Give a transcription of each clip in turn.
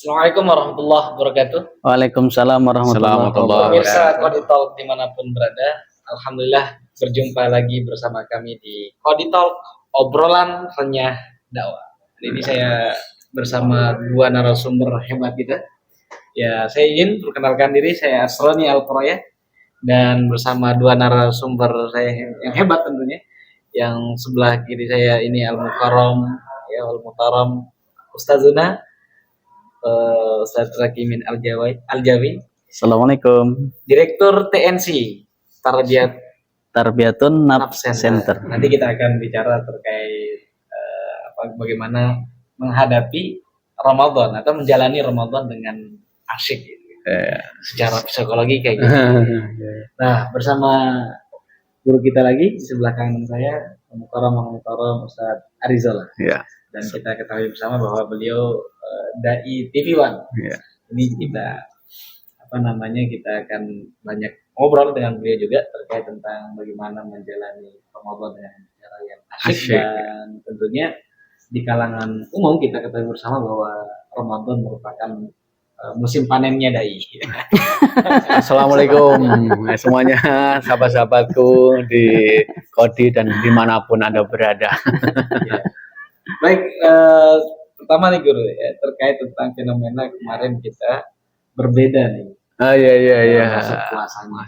Assalamualaikum warahmatullahi wabarakatuh. Waalaikumsalam warahmatullahi Warahmatullahi wabarakatuh. Pemirsa Kodi Talk dimanapun berada, alhamdulillah berjumpa lagi bersama kami di Kodi Talk, obrolan renyah dakwah. Hari ini saya bersama dua narasumber hebat kita. Ya, saya ingin perkenalkan diri, saya Asroni Alproya, dan bersama dua narasumber saya yang hebat tentunya. Yang sebelah kiri saya ini Al-Mukarram, ya Al-Mukarram Ustazuna, Ustaz Rakimin Aljawi, Assalamualaikum. Direktur TNC Tarbiyatun Nafs Nafs Center. Nanti kita akan bicara terkait bagaimana menghadapi Ramadan atau menjalani Ramadan dengan asyik gitu. Secara psikologi kayak gitu. Nah, bersama guru kita lagi di sebelah kanan saya, Mukarram Ustaz Arizola. Ya. Dan kita ketahui bersama bahwa beliau dai TV One. Ya. Ini kita kita akan banyak ngobrol dengan beliau juga terkait tentang bagaimana menjalani Ramadan dengan cara yang asyik. Dan tentunya di kalangan umum kita ketahui bersama bahwa Ramadan merupakan musim panennya dai. Assalamualaikum semuanya, sahabat-sahabatku di Kodi dan dimanapun Anda berada. Ya. Baik, pertama nih Guru ya, terkait tentang fenomena kemarin kita berbeda nih. Iya. Masuk puasanya.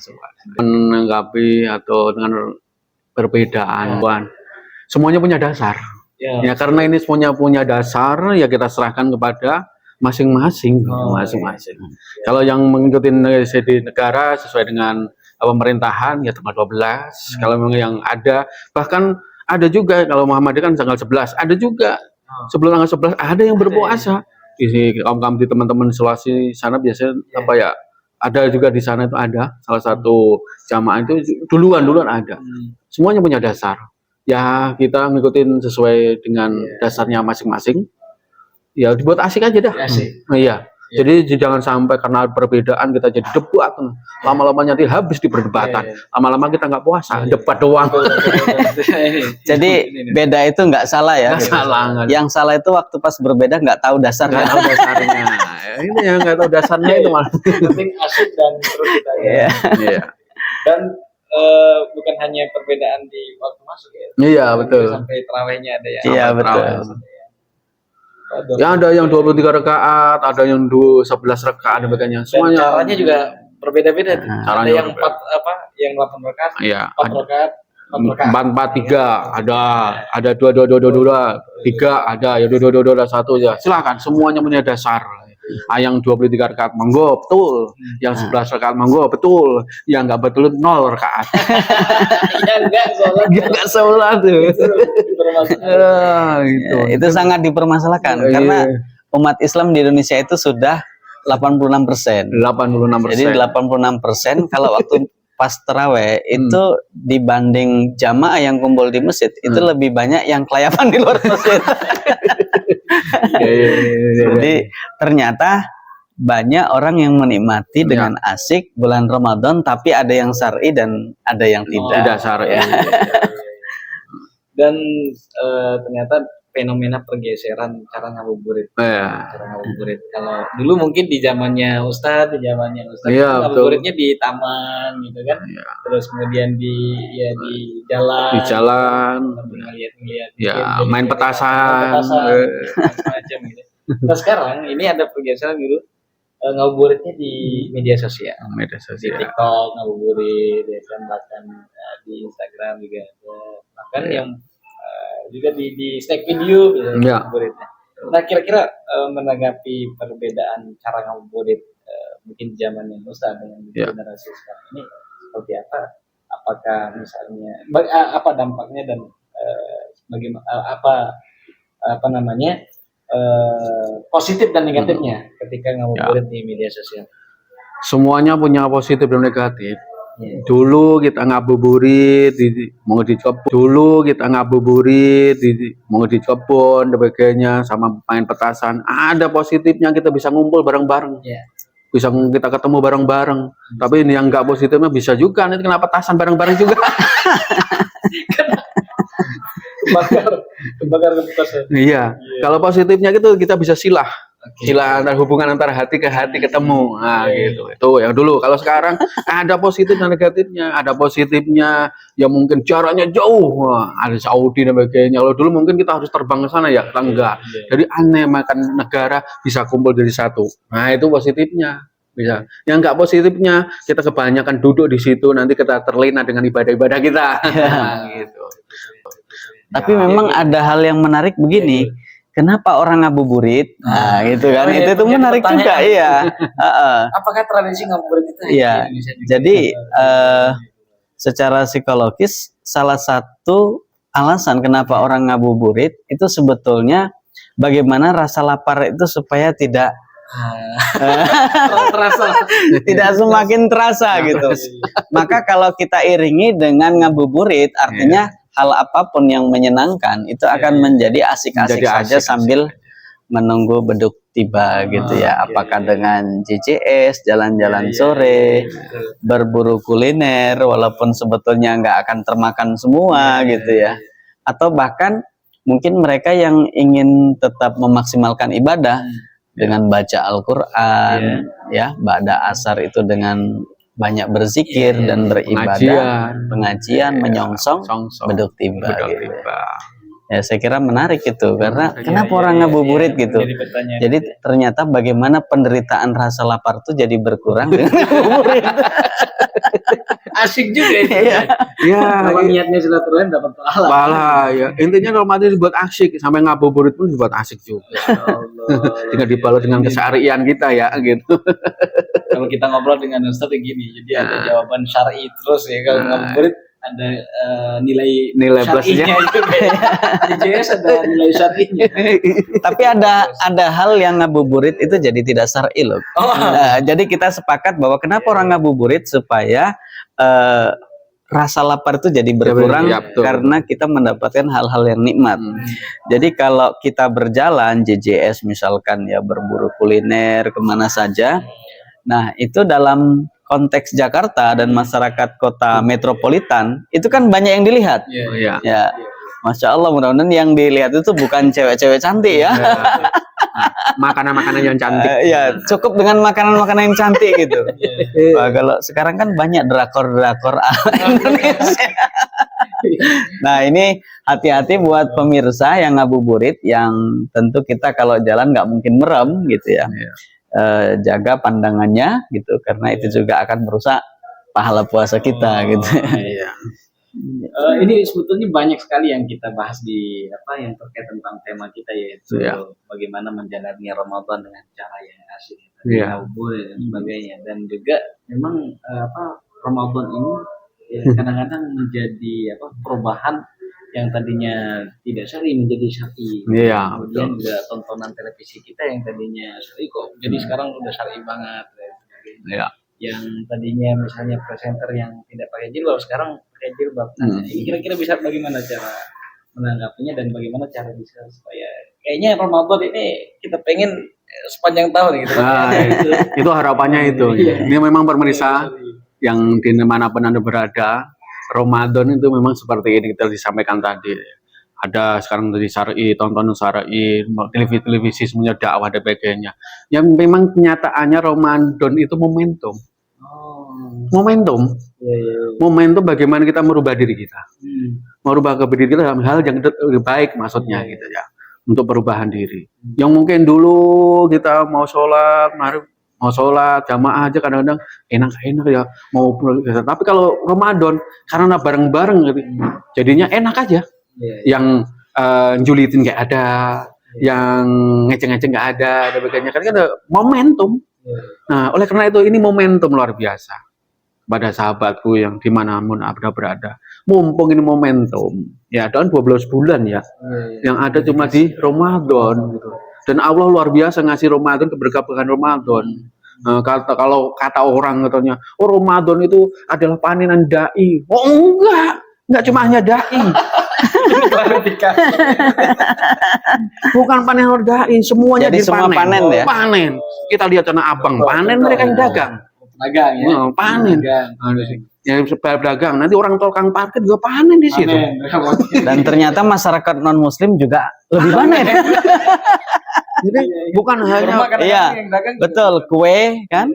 Menanggapi atau dengan perbedaan, semuanya punya dasar. Ya karena ini semuanya punya dasar, ya kita serahkan kepada masing-masing. Kalau yang mengikuti di negara sesuai dengan pemerintahan ya tanggal 12. Kalau memang yang ada, bahkan ada juga kalau Muhammadiyah kan tanggal 11, ada juga sebelum tanggal 11 ada yang berpuasa. Di kaum-kaum di teman-teman Sulawesi sana biasanya ada juga di sana itu ada salah satu jamaah itu duluan ada. Semuanya punya dasar. Ya kita ngikutin sesuai dengan dasarnya masing-masing. Ya dibuat asik aja dah. Iya. Jadi jangan sampai karena perbedaan kita jadi debat. Lama-lama nanti habis di perdebatan. Lama-lama kita nggak puasa, debat doang. Jadi beda itu nggak salah ya. Nggak salah. Yang salah itu waktu pas berbeda nggak tahu dasarnya. Nggak tahu dasarnya. Ini yang nggak tahu dasarnya itu malah. Penting asik dan terus kita Iya. Dan bukan hanya perbedaan di waktu masuk ya. Iya betul. Sampai tarawihnya ada yang. Iya betul. Ya ada yang 23 rakaat, ada yang 11 rakaat, sebagainya. Semuanya. Caranya juga berbeda-beda. Ada yang 8 rakaat, Iya. 4 rakaat, 4-4-3 ada 2-2-2-2-2 3 ada ya 2-2-2-2-1 ya. Silakan semuanya punya dasar. Yang 23 rakaat monggo betul, yang 11 rakaat monggo betul, yang enggak betul 0 rakaat. Yang enggak sholat tuh. Itu sangat dipermasalahkan karena umat Islam di Indonesia itu sudah 86%. 86%. Jadi 86% kalau waktu pas taraweh itu dibanding jamaah yang kumpul di masjid itu lebih banyak yang kelayapan di luar masjid. Jadi ternyata banyak orang yang menikmati dengan asik bulan Ramadan, tapi ada yang syar'i dan ada yang tidak. Syar'i. Dan ternyata fenomena pergeseran cara ngabuburit. Cara ngabuburit. Kalau dulu mungkin di zamannya Ustadz ngabuburitnya di taman gitu kan. Terus kemudian di jalan. Di jalan. Ngeliat. Ya, main petasan. Macam gitu. Nah sekarang ini ada pergeseran dulu ngabuburitnya di media sosial. Di TikTok ngabuburit, ya kan, bahkan di Instagram juga ada. Bahkan yang juga di snack video ngabuburitnya. Nah kira-kira menanggapi perbedaan cara ngabuburit mungkin zaman yang Ustaz dengan generasi sekarang ini seperti apa? Apakah misalnya apa dampaknya dan bagaimana positif dan negatifnya ketika ngabuburit di media sosial? Semuanya punya positif dan negatif. Dulu kita ngabuburit mau di kebun, sebagainya, sama main petasan. Ada positifnya, kita bisa ngumpul bareng-bareng, bisa kita ketemu bareng-bareng. Tapi ini yang nggak positifnya bisa juga nanti kena petasan bareng-bareng juga. kebakar kepuasan. Iya. Kalau positifnya gitu kita bisa silah. Silah antar hubungan antara hati ke hati ketemu. Nah, gitu. Itu yang dulu. Kalau sekarang ada positif dan negatifnya. Ada positifnya ya mungkin jaraknya jauh. Wah, ada Saudi dan sebagainya. Kalau dulu mungkin kita harus terbang ke sana ya, kita enggak. Jadi aneh makan negara bisa kumpul dari satu. Nah, itu positifnya. Bisa. Yang enggak positifnya kita kebanyakan duduk di situ nanti kita terlena dengan ibadah-ibadah kita. Nah, gitu. Tapi memang ada hal yang menarik begini. Kenapa orang ngabuburit? Nah, gitu kan. Oh, iya, itu tuh menjadi menarik juga, pertanyaan. iya. Heeh. Apakah tradisi ngabuburit itu Iya. di Indonesia juga? Jadi secara psikologis salah satu alasan kenapa orang ngabuburit itu sebetulnya bagaimana rasa lapar itu supaya tidak terasa tidak semakin terasa gitu. Maka kalau kita iringi dengan ngabuburit, artinya hal apapun yang menyenangkan itu akan menjadi asik-asik Menjadi saja asik-asik sambil menunggu beduk tiba gitu ya. Apakah dengan JJS, jalan-jalan sore, berburu kuliner, walaupun sebetulnya nggak akan termakan semua gitu ya. Atau bahkan mungkin mereka yang ingin tetap memaksimalkan ibadah dengan baca Al-Quran, ya, ba'da asar itu dengan banyak berzikir dan beribadah, pengajian, menyongsong beduk tiba. Gitu. Ya, saya kira menarik itu karena kenapa orang ngabuburit gitu. Jadi ternyata bagaimana penderitaan rasa lapar itu jadi berkurang dengan ngabuburit. asik juga itu. Ya, Kalau niatnya silaturahim dapat pahala. pahala ya. Intinya Ramadan dibuat asik, sampai ngabuburit pun dibuat asik juga. Tinggal dibalut dengan keseharian kita ya gitu. Kalau kita ngobrol dengan Ustaz gini, jadi ada jawaban syar'i terus ya. Kalau ngabuburit ada nilai plusnya juga. JJS ada nilai syar'inya. Tapi ada hal yang ngabuburit itu jadi tidak syar'i loh. Nah, jadi kita sepakat bahwa kenapa orang ngabuburit supaya rasa lapar itu jadi berkurang karena kita mendapatkan hal-hal yang nikmat. Jadi kalau kita berjalan JJS misalkan ya berburu kuliner kemana saja, nah itu dalam konteks Jakarta dan masyarakat kota metropolitan itu kan banyak yang dilihat. Ya, Masya Allah, mudah-mudahan yang dilihat itu bukan cewek-cewek cantik ya. Makanan-makanan yang cantik. Ya, cukup dengan makanan-makanan yang cantik gitu. Wah, kalau sekarang kan banyak drakor-drakor Indonesia. Nah, ini hati-hati buat pemirsa yang ngabuburit, yang tentu kita kalau jalan nggak mungkin merem gitu ya. Jaga pandangannya gitu, karena itu juga akan merusak pahala puasa kita gitu. Ini sebetulnya banyak sekali yang kita bahas di yang terkait tentang tema kita, yaitu bagaimana menjalani Ramadan dengan cara yang asik, ngabuburit dan sebagainya. Dan juga memang Ramadan ini kadang-kadang menjadi perubahan yang tadinya tidak syar'i menjadi syar'i. Kemudian juga tontonan televisi kita yang tadinya syar'i kok jadi sekarang udah syar'i banget. Yang tadinya misalnya presenter yang tidak pakai jilbab sekarang pakai jilbab. Ini kira-kira bisa bagaimana cara menanggapinya dan bagaimana cara bisa supaya kayaknya Ramadan ini kita pengen sepanjang tahun gitu. Itu harapannya itu. Ini memang pemirsa yang di manapun Anda berada, Ramadan itu memang seperti ini kita disampaikan tadi. Ada sekarang dari syar'i, tontonan syar'i, televisi semuanya dakwah dan sebagainya. Yang memang kenyataannya Ramadan itu momentum. Momentum bagaimana kita merubah diri kita. Merubah diri kita dalam hal yang lebih baik maksudnya gitu ya. Untuk perubahan diri. Yang mungkin dulu kita mau sholat jamaah aja kadang-kadang enak ya mau tapi kalau Ramadan karena bareng-bareng gitu, jadinya enak aja. Yang julitin nggak ada, yang ngeceng-ngeceng nggak ada, dan sebagainya kan ada momentum. Nah, oleh karena itu ini momentum luar biasa pada sahabatku yang dimanapun Anda berada. Mumpung ini momentum, ya dalam 12 bulan ya, yang ada cuma di Ramadan gitu. Dan Allah luar biasa ngasih Ramadan, keberkahan Ramadan. Kalau kata orang katanya, Ramadan itu adalah panenan dai. Oh enggak cuma hanya dai. Bukan panen dai, semuanya jadi semua panen ya. Panen. Kita lihat Tanah Abang panen, mereka yang dagang. Dagang ya. Panen. Ya berdagang. Nanti orang tukang parkir juga panen di situ. Dan ternyata masyarakat non muslim juga lebih panen. Jadi bukan hanya Iya, betul, kue kan.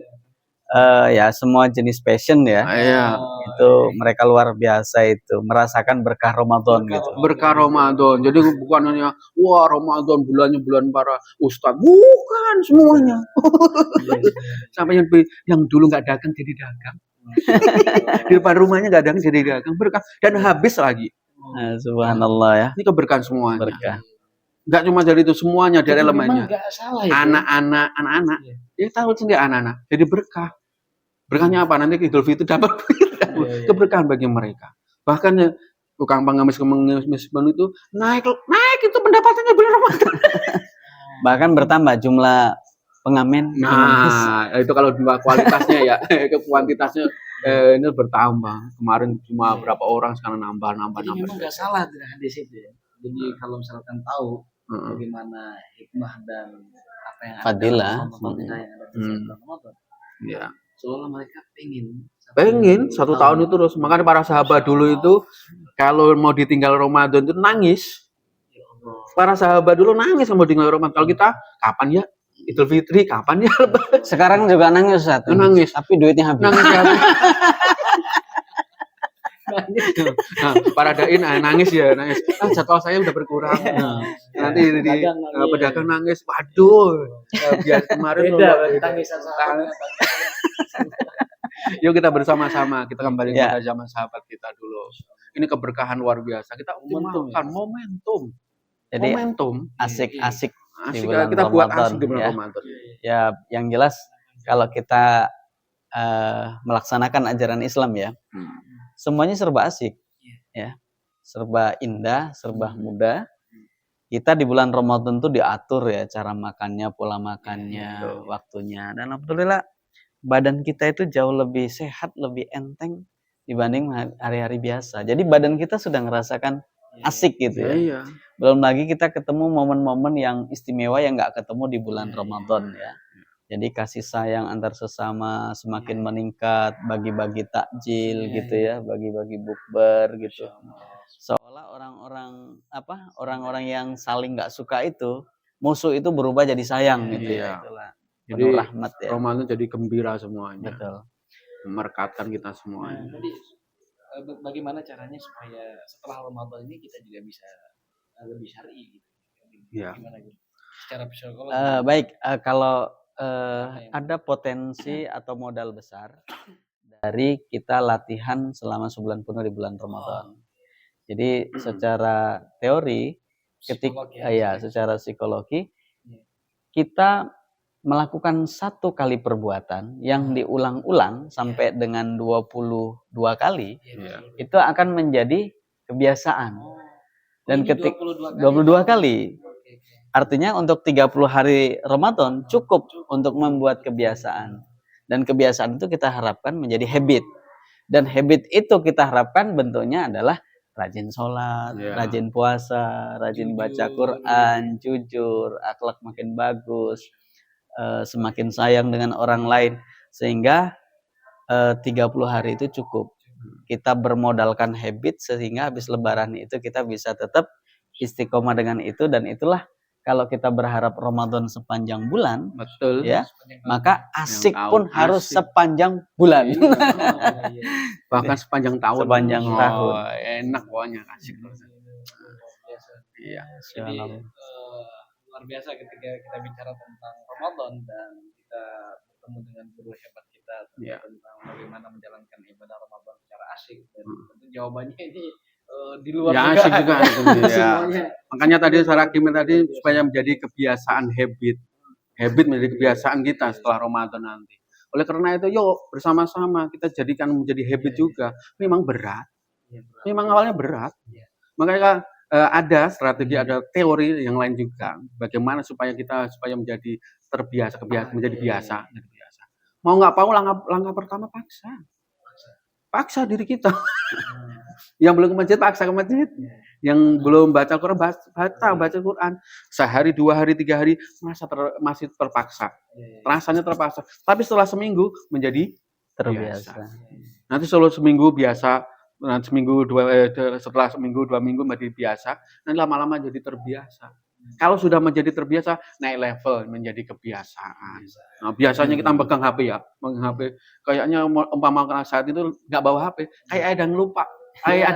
Ya semua jenis fashion ya. ya Itu mereka luar biasa itu, merasakan berkah Ramadan gitu. berkah Ramadan. Jadi bukan hanya wah Ramadan bulannya bulan para ustadz, bukan semuanya. Sampai yang dulu nggak dagang jadi dagang. Di depan rumahnya nggak dagang jadi dagang, berkah dan habis lagi. Nah, subhanallah ya. Ini keberkahan semuanya. Berkah. Nggak cuma dari itu, semuanya dari elemennya. Salah itu. Anak-anak, ya tahu sendiri anak-anak. Jadi berkah. Berkahnya apa? Nanti Idul Fitri dapat keberkahan bagi mereka. Bahkan ya tukang pengemis itu naik itu pendapatannya bulan Ramadan. Bahkan bertambah jumlah pengamen. Nah, itu kalau kualitasnya ya, kuantitasnya ini bertambah. Kemarin cuma berapa orang, sekarang nambah. Jadi memang nggak salah di situ ya. Jadi kalau misalkan tahu bagaimana hikmah dan apa yang Fadilah. ada yang ada di Ramadan, Ya. seolah mereka Pengen 1 tahun itu terus. Makanya para sahabat dulu itu kalau mau ditinggal Ramadan itu nangis. Para sahabat dulu nangis mau ditinggal Ramadan. Kalau kita kapan ya Idul Fitri, kapan ya Lebaran? Sekarang juga nangis Ustaz. Nangis. Tapi duitnya habis. Nangis ya. Nah, para dain nangis ya, nangis. Jadwal saya udah berkurang. Nanti di pedagang nangis. Waduh. Biar kemarin yuk kita bersama-sama, kita kembali ke zaman sahabat kita dulu. Ini keberkahan luar biasa. Kita optimalkan momentum. Jadi asik-asik di bulan kita buat Ramadan, asik di bulan ya. Ramadan. Ya, yang jelas kalau kita melaksanakan ajaran Islam ya, semuanya serba asik, ya, serba indah, serba mudah. Kita di bulan Ramadan tuh diatur ya cara makannya, pola makannya, waktunya, dan alhamdulillah badan kita itu jauh lebih sehat, lebih enteng dibanding hari-hari biasa. Jadi badan kita sudah ngerasakan asik gitu ya. Iya. Belum lagi kita ketemu momen-momen yang istimewa yang nggak ketemu di bulan Ramadan ya. Jadi kasih sayang antar sesama semakin meningkat, bagi-bagi takjil gitu ya, bagi-bagi bukber gitu. Seolah orang-orang yang saling nggak suka itu, musuh itu berubah jadi sayang gitu ya. Itulah. Jadi rahmat ya. Ramadan jadi gembira semuanya. Betul. Merekatkan kita semuanya. Jadi bagaimana caranya supaya setelah Ramadan ini kita juga bisa lebih syar'i gitu. Iya. Gimana gitu? Secara psikologis. Baik, kalau ada potensi atau modal besar dari kita latihan selama sebulan penuh di bulan Ramadan. Jadi secara teori secara psikologi kita melakukan 1 kali perbuatan yang diulang-ulang sampai dengan 22 kali, itu akan menjadi kebiasaan. Dan ketika 22 kali. Artinya untuk 30 hari Ramadan cukup untuk membuat kebiasaan. Dan kebiasaan itu kita harapkan menjadi habit. Dan habit itu kita harapkan bentuknya adalah rajin sholat, rajin puasa, rajin baca Quran, jujur, akhlak makin bagus, semakin sayang dengan orang lain, sehingga 30 hari itu cukup. Kita bermodalkan habit sehingga habis lebaran itu kita bisa tetap istiqomah dengan itu, dan itulah kalau kita berharap Ramadan sepanjang bulan, betul ya, maka asik pun harus sepanjang bulan. Bahkan sepanjang tahun. Sepanjang tahun. Enak pokoknya asik. Iya. Jadi luar biasa ketika kita bicara tentang Ramadan dan kita bertemu dengan guru hebat kita tentang bagaimana menjalankan ibadah Ramadan secara asik, dan tentu jawabannya ini di luar asik juga ya. Makanya tadi Sarakim tadi supaya menjadi kebiasaan habit menjadi kebiasaan kita setelah Ramadan nanti. Oleh karena itu yuk bersama-sama kita jadikan menjadi habit juga. Memang berat. Memang awalnya berat. Makanya ada strategi, ada teori yang lain juga. Bagaimana supaya menjadi terbiasa, menjadi biasa. Mau nggak mau langkah pertama paksa diri kita. Yang belum ke masjid paksa ke masjid. Yang belum baca Quran baca Quran. Sehari, 2 hari, 3 hari masih terpaksa. Rasanya terpaksa. Tapi setelah seminggu menjadi terbiasa. Nanti selalu seminggu biasa, nanti setelah seminggu 2 minggu menjadi biasa, nanti lama-lama jadi terbiasa. Kalau sudah menjadi terbiasa, naik level menjadi kebiasaan. Nah, biasanya kita megang HP ya, megang HP. Kayaknya umpama saat itu nggak bawa HP, kayak ada yang lupa, kayak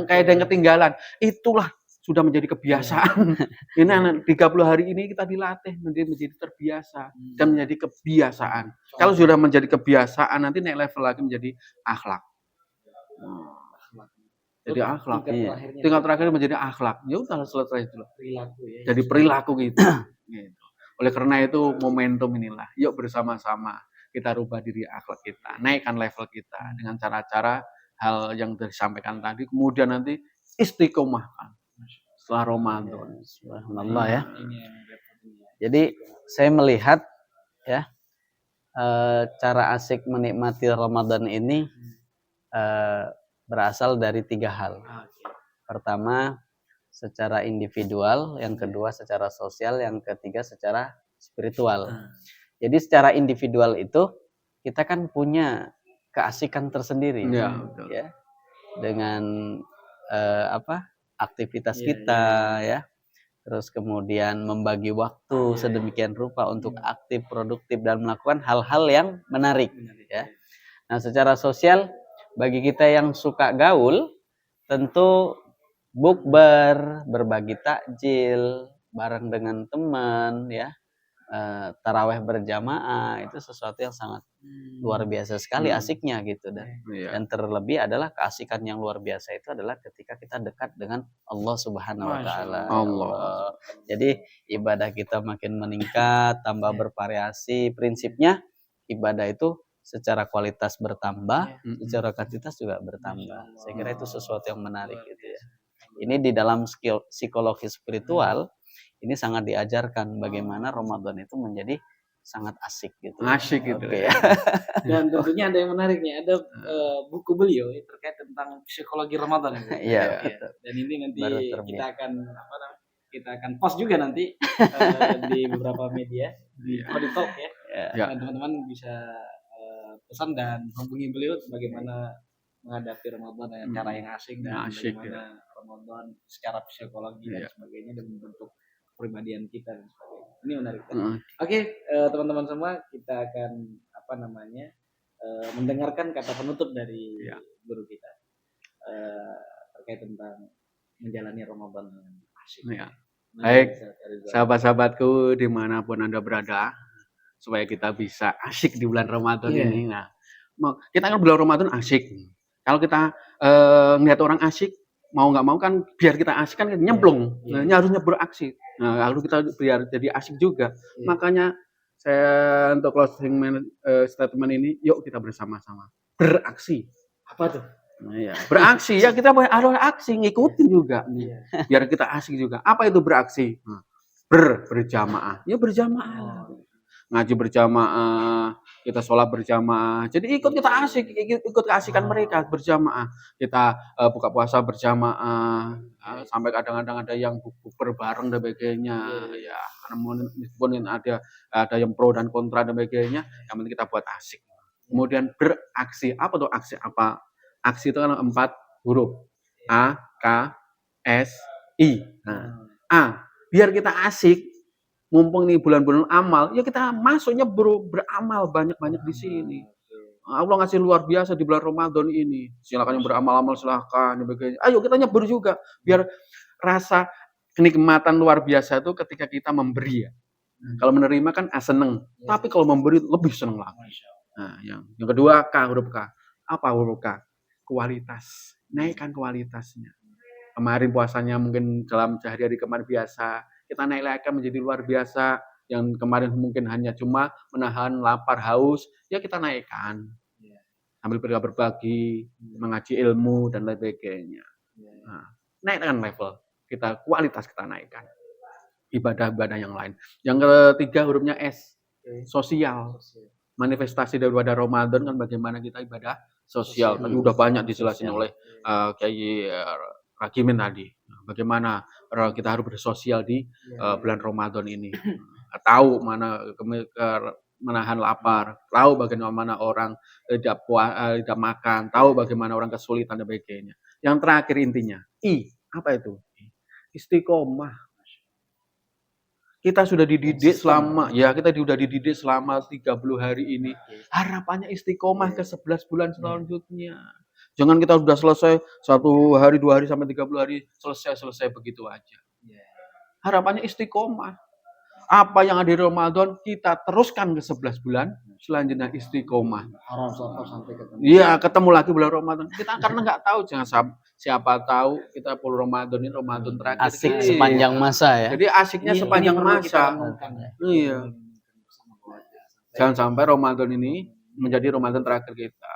ada yang ketinggalan. Itulah sudah menjadi kebiasaan. Ini 30 hari ini kita dilatih menjadi terbiasa dan menjadi kebiasaan. Kalau sudah menjadi kebiasaan, nanti naik level lagi menjadi akhlak. Jadi akhlak. Tingkat terakhir menjadi akhlak. Ya udah selesai itu. Perilaku ya. Jadi perilaku gitu. Gitu. Oleh karena itu momentum inilah. Yuk bersama-sama kita rubah diri akhlak kita, naikkan level kita dengan cara-cara hal yang disampaikan tadi. Kemudian nanti istiqomahkan setelah Ramadan. Subhanallah ya. Jadi saya melihat ya cara asik menikmati Ramadan ini berasal dari 3 hal. Pertama secara individual, yang kedua secara sosial, yang ketiga secara spiritual. Jadi secara individual itu kita kan punya keasikan tersendiri ya dengan aktivitas kita ya. Terus kemudian membagi waktu sedemikian rupa untuk aktif, produktif dan melakukan hal-hal yang menarik ya. Nah, secara sosial bagi kita yang suka gaul tentu bukber, berbagi takjil bareng dengan teman ya. Taraweh berjamaah itu sesuatu yang sangat luar biasa sekali asiknya gitu dan terlebih adalah keasikan yang luar biasa itu adalah ketika kita dekat dengan Allah Subhanahu wa taala. Jadi ibadah kita makin meningkat, tambah bervariasi. Prinsipnya ibadah itu secara kualitas bertambah, secara kuantitas juga bertambah. Saya kira itu sesuatu yang menarik gitu ya. Ini di dalam psikologi spiritual ini sangat diajarkan bagaimana Ramadan itu menjadi sangat asik gitu. Asik gitu. Ya. Dan tentunya ada yang menarik nih, ada buku beliau terkait tentang psikologi Ramadan. Iya. Dan ini nanti kita akan post juga nanti di beberapa media di Auditalk ya. Dan teman-teman bisa pesan dan hubungi beliau bagaimana menghadapi Ramadan dengan cara yang asik dan bagaimana Ramadan secara psikologi dan sebagainya dan membentuk kepribadian kita dan sebagainya. Ini menarik. Oke, teman-teman semua, kita akan mendengarkan kata penutup dari guru kita terkait tentang menjalani Ramadan dengan asik. Baik, sahabat-sahabatku dimanapun Anda berada, supaya kita bisa asik di bulan Ramadan ini. Nah, kita kan bulan Ramadan asik. Kalau kita ngeliat orang asik, mau nggak mau kan biar kita asik kan nyemplung, harusnya beraksi. Nah, lalu kita biar jadi asik juga. Makanya saya untuk closing statement ini, yuk kita bersama-sama beraksi. Apa tuh? Nah, beraksi ya, kita harus aksi, ngikutin juga. Biar kita asik juga. Apa itu beraksi? Berjamaah. Ya berjamaah. Ngaji berjamaah, kita sholat berjamaah. Jadi ikut kita asik, ikut keasikan mereka berjamaah. Kita buka puasa berjamaah, sampai kadang-kadang ada yang bukber bareng dan sebagainya. Ya, meskipun ada yang pro dan kontra dan sebagainya, yang penting kita buat asik. Kemudian beraksi. Apa tuh aksi? Apa? Aksi itu kan 4 huruf. A, K, S, I. Nah, A. Biar kita asik. Mumpung nih bulan-bulan amal, ya kita masuknya beramal banyak-banyak di sini. Allah ngasih luar biasa di bulan Ramadan ini. Silakan yang beramal-amal silakan. Ayo kita nyebur juga biar rasa kenikmatan luar biasa itu ketika kita memberi ya. Kalau menerima kan seneng, tapi kalau memberi lebih seneng lagi. Nah, yang kedua huruf K. Apa huruf K? Kualitas. Naikkan kualitasnya. Kemarin puasanya mungkin dalam sehari-hari kemarin biasa, kita naik lagi menjadi luar biasa. Yang kemarin mungkin hanya cuma menahan lapar haus, ya kita naikkan. Sambil berbagi, mengaji ilmu dan lain sebagainya. Nah, naikkan level kita, kualitas kita naikkan. Ibadah-ibadah yang lain. Yang ketiga hurufnya S, sosial. Manifestasi daripada Ramadan kan bagaimana kita ibadah sosial. Tadi udah banyak dijelasin oleh Kiai Rakimin tadi. Bagaimana kita harus bersosial di bulan Ramadan ini. Tahu mana menahan lapar, tahu bagaimana orang tidak makan, tahu bagaimana orang kesulitan dan sebagainya. Yang terakhir intinya, apa itu? Istiqomah. Kita sudah dididik selama, ya kita sudah dididik selama 30 hari ini. Harapannya istiqomah ke 11 bulan selanjutnya. Jangan kita sudah selesai 1 hari, 2 hari, sampai 30 hari, selesai begitu aja. Harapannya istiqomah. Apa yang ada di Ramadan, kita teruskan ke 11 bulan, selanjutnya istiqomah. Sampai ketemu. Iya, ketemu lagi bulan Ramadan. Kita karena nggak tahu, siapa tahu kita bulan Ramadan ini Ramadan terakhir. Asik sepanjang masa ya. Jadi asiknya sepanjang masa. Iya. Jangan sampai Ramadan ini menjadi Ramadan terakhir kita.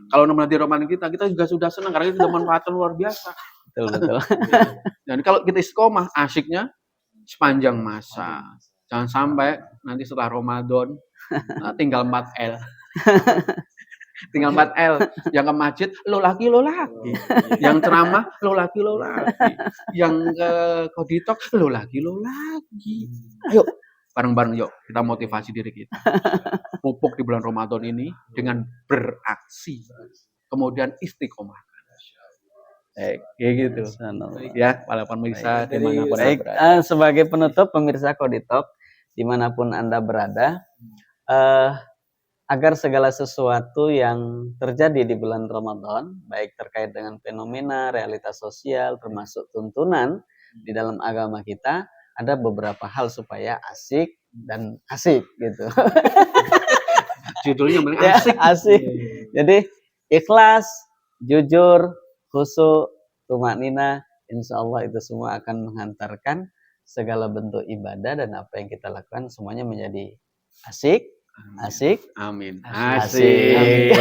Kalau menjadi Ramadan kita juga sudah senang karena kita sudah manfaatkan luar biasa. Betul. Dan kalau kita istiqomah, asiknya sepanjang masa. Jangan sampai nanti setelah Ramadan tinggal 4L. Tinggal 4L. Yang ke masjid, lo lagi. Yang ceramah, lo lagi. Yang ke koditok, lo lagi. Ayo, bareng-bareng yuk kita motivasi diri kita. Pupuk di bulan Ramadan ini dengan beraksi. Kemudian istiqomah. Kayak gitu. Ya, walaupun pemirsa dimanapun Baik, sebagai penutup pemirsa Koditalk dimanapun Anda berada, agar segala sesuatu yang terjadi di bulan Ramadan, baik terkait dengan fenomena, realitas sosial, termasuk tuntunan di dalam agama kita, ada beberapa hal supaya asik dan asik gitu. Judulnya Ya, asik. asik. Jadi ikhlas, jujur, khusyuk, tumaknina, insya Allah itu semua akan menghantarkan segala bentuk ibadah dan apa yang kita lakukan semuanya menjadi asik. Amin. Asik.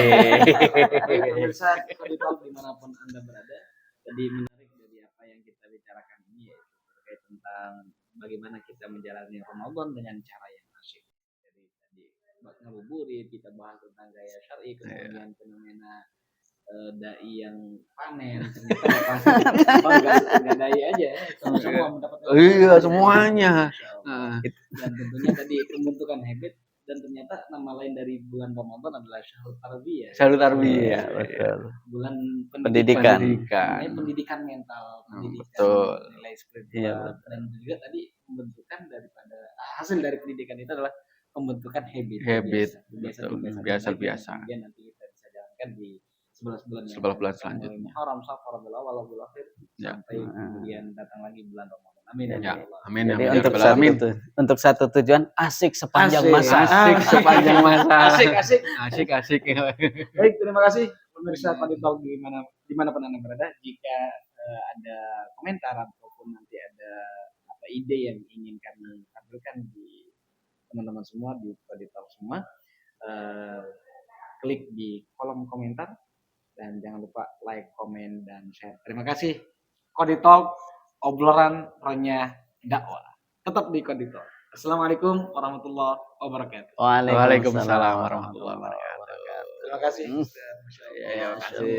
Pemirsa Koditalk dimanapun Anda berada, jadi menarik dari apa yang kita bicarakan ini yaitu terkait tentang bagaimana kita menjalani Ramadan dengan cara yang asyik. Jadi tadi ngabuburit, kita bahas tentang gaya syar'i, kemudian fenomena dai yang panen, nggak dai aja, semua mendapatkan. Iya, semuanya. Dan tentunya tadi pembentukan habit, dan ternyata nama lain dari bulan Ramadan adalah Syahrul Tarbiyah. Syahrul Tarbiyah, betul. Bulan Pendidikan. Pendidikan mental, pendidikan betul. nilai spiritual, dan juga tadi pembentukan daripada hasil dari pendidikan itu adalah pembentukan habit biasa. Kemudian nanti kita bisa jalankan di 11 bulan 11 bulan selanjutnya. Muharram, Safar, Rabiul Awal, Rabiul Akhir, sampai kemudian datang lagi bulan Ramadan. Amin ya Allah. Amin. Jadi untuk satu tujuan asik sepanjang masa. Asik sepanjang masa. Asik. Baik, terima kasih pemirsa Koditalk dimanapun Anda berada. Jika ada komentar ataupun nanti ada ide yang ingin kami tampilkan di teman-teman semua di Koditalk semua, klik di kolom komentar dan jangan lupa like, komen, dan share. Terima kasih. Koditalk, obrolan renyah dakwah. Tetap di Koditalk. Assalamualaikum warahmatullahi wabarakatuh. Waalaikumsalam warahmatullahi wabarakatuh. Terima kasih. Terima kasih.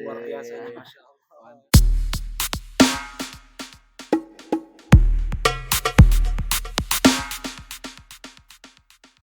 Luar biasa, Masya Allah.